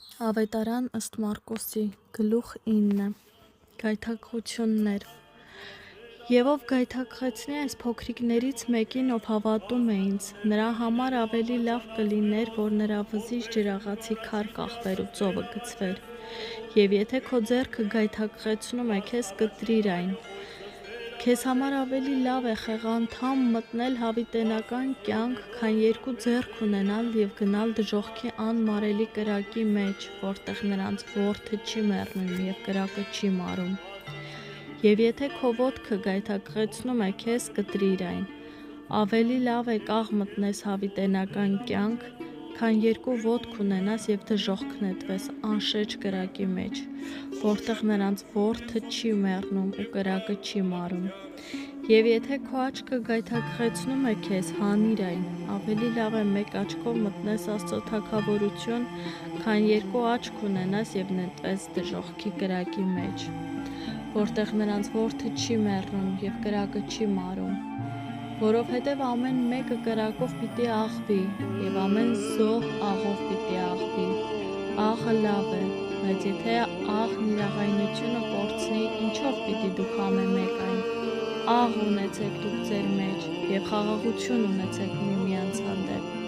Ավետարան ըստ Մարկոսի, գլուխ 9, գայթակղություններ։ Եվ ով գայթակղեցնի այս փոքրիկներից մեկին, ով հավատում է ինձ, նրա համար ավելի լավ կլիներ, որ նրա վզից ջրաղացի քար կախվեր ու ծովը գցվեր։ Եվ եթե քո ձեռքը գայթակղեցնում է քեզ, կտրիր այն։ Քեզ համար ավելի լավ է խեղանդամ մտնել հավիտենական կյանք, քան երկու ձեռք ունենալ և գնալ դժոխքի անմարելի կրակի մեջ, որտեղ նրանց որդը չի մեռնում և կրակը չի մարում։ Եվ եթե քո ոտքը գայթակղեցնում է քեզ, կտրիր այն։ Ավելի լավ է կաղ մտնես հավիտենական կյանք, քան երկու ոտք ունենաս և դժոխք նետվես անշեջ կրակի մեջ, որտեղ նրանց որդը չի մեռնում ու կրակը չի մարում։ Եվ եթե քո աչքը գայթակղեցնում է քեզ, հանիր այն, ավելի լավ է մեկ աչքով մտնես Աստծո թագավորություն, քան երկու աչք ունենաս և նետվես դժոխքի կրակի մեջ, որտեղ նրանց որդը չի մեռնում և կրակը չի մարում։ Որովհետև ամեն մեկը կրակով պիտի աղվի, և ամեն զոհ աղով պիտի աղվի։ Աղը լավ է, բայց եթե աղն իր աղայնությունը կորցնի, ինչով պիտի դուք համեմեք այն։ Աղ ունեցեք դուք ձեր մեջ, և խաղաղություն ունեցեք միմյանց հանդեպ։